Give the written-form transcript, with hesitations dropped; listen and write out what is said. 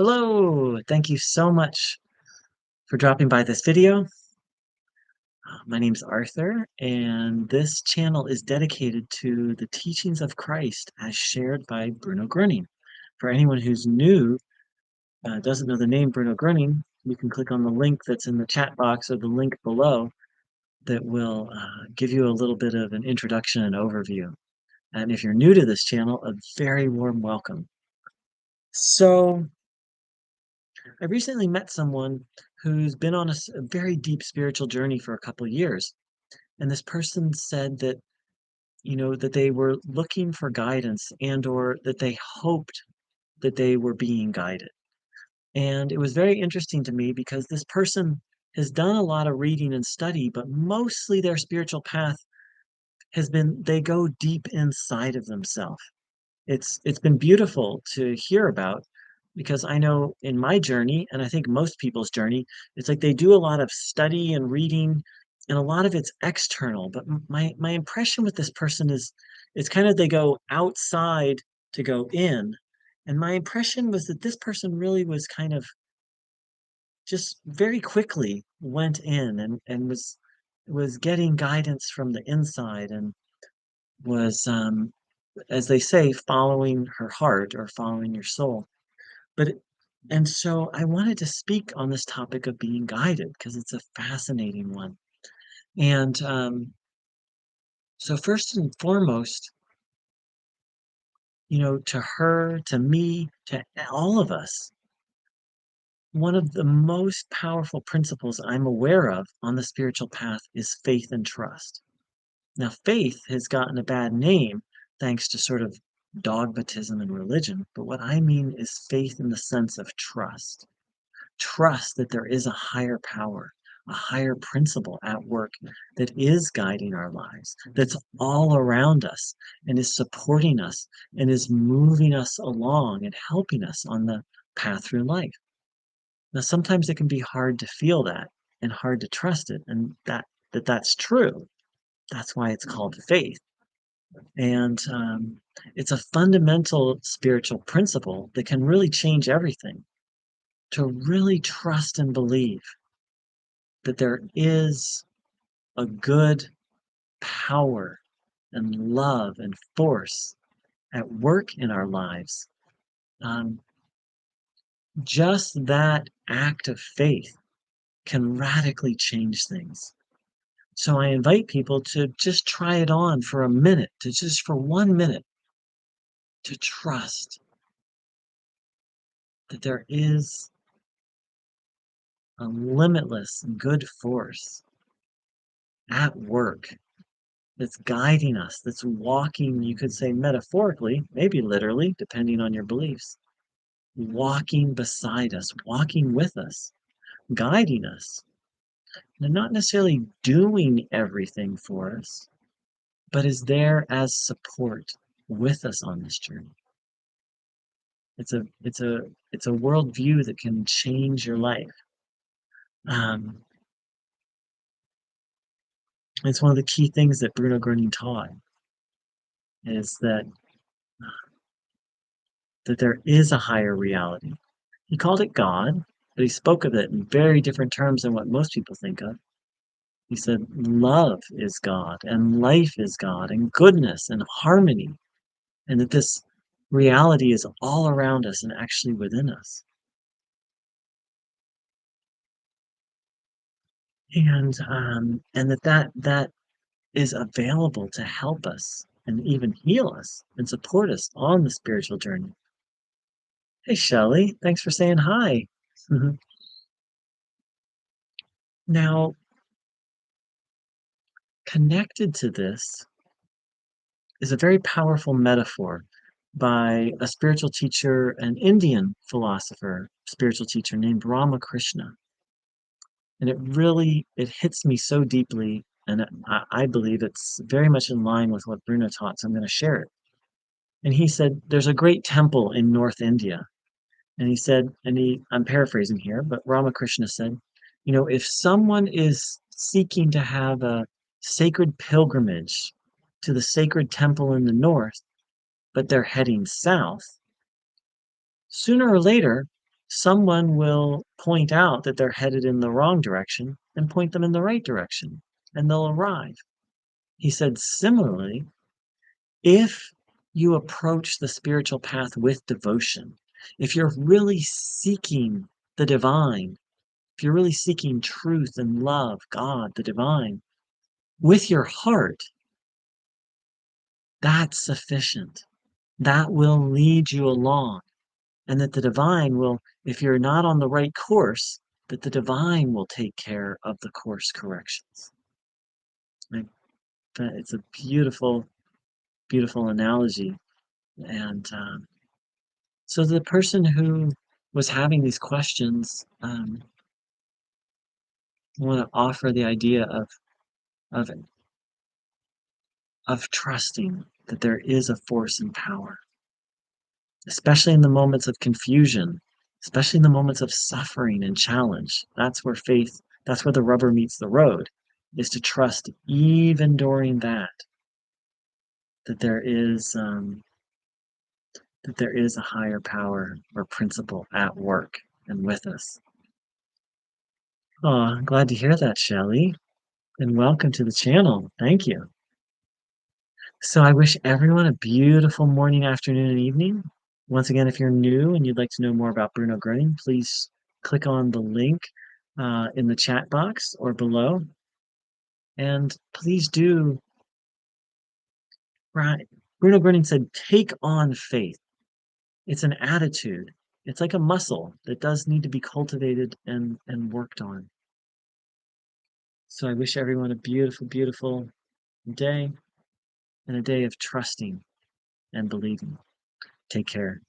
Hello, thank you so much for dropping by this video. My name's Arthur, and this channel is dedicated to the teachings of Christ as shared by Bruno Groening. For anyone who's new, doesn't know the name Bruno Groening, you can click on the link that's in the chat box or the link below that will give you a little bit of an introduction and overview. And if you're new to this channel, a very warm welcome. So, I recently met someone who's been on a very deep spiritual journey for a couple of years. And this person said that, that they were looking for guidance and or that they hoped that they were being guided. And it was very interesting to me because this person has done a lot of reading and study, but mostly their spiritual path has been they go deep inside of themselves. It's been beautiful to hear about because I know in my journey, and I think most people's journey, it's like they do a lot of study and reading, and a lot of it's external. But my impression with this person is it's kind of they go outside to go in. And my impression was that this person really was kind of just very quickly went in and was getting guidance from the inside and was as they say, following her heart or following your soul. But and so I wanted to speak on this topic of being guided because it's a fascinating one. And so first and foremost, to her, to me, to all of us, one of the most powerful principles I'm aware of on the spiritual path is faith and trust. Now, faith has gotten a bad name thanks to sort of dogmatism and religion, but what I mean is faith in the sense of trust. Trust that there is a higher power, a higher principle at work that is guiding our lives, that's all around us and is supporting us and is moving us along and helping us on the path through life. Now, sometimes it can be hard to feel that and hard to trust it, and that's true. That's why it's called faith. And it's a fundamental spiritual principle that can really change everything. To really trust and believe that there is a good power and love and force at work in our lives. Um, just that act of faith can radically change things. So I invite people to just try it on for a minute, to just for 1 minute, to trust that there is a limitless good force at work that's guiding us, that's walking, you could say metaphorically, maybe literally, depending on your beliefs, walking beside us, walking with us, guiding us, and not necessarily doing everything for us, but is there as support with us on this journey. It's a worldview that can change your life. Um, it's one of the key things that Bruno Groening taught is that there is a higher reality. He called it God, but he spoke of it in very different terms than what most people think of. He said, love is God, and life is God, and goodness and harmony, and that this reality is all around us and actually within us. And that is available to help us and even heal us and support us on the spiritual journey. Hey, Shelley, thanks for saying hi. Now, connected to this is a very powerful metaphor by a spiritual teacher, an Indian philosopher, spiritual teacher named Ramakrishna. And it hits me so deeply, and I believe it's very much in line with what Bruno taught, so I'm going to share it. And he said, there's a great temple in North India. And he said, I'm paraphrasing here, but Ramakrishna said, if someone is seeking to have a sacred pilgrimage to the sacred temple in the north, but they're heading south, sooner or later, someone will point out that they're headed in the wrong direction and point them in the right direction, and they'll arrive. He said, similarly, if you approach the spiritual path with devotion, if you're really seeking the divine, if you're really seeking truth and love, God, the divine, with your heart, that's sufficient. That will lead you along. And that the divine will, if you're not on the right course, that the divine will take care of the course corrections. Right? It's a beautiful, beautiful analogy. And so the person who was having these questions, I want to offer the idea of of trusting that there is a force and power, especially in the moments of confusion, especially in the moments of suffering and challenge. That's where faith, that's where the rubber meets the road, is to trust even during that there is a higher power or principle at work and with us. Oh, glad to hear that, Shelley, and welcome to the channel. Thank you. So I wish everyone a beautiful morning, afternoon, and evening. Once again, if you're new and you'd like to know more about Bruno Groening, please click on the link in the chat box or below. And please do, right? Bruno Groening said, take on faith. It's an attitude. It's like a muscle that does need to be cultivated and worked on. So I wish everyone a beautiful, beautiful day and a day of trusting and believing. Take care.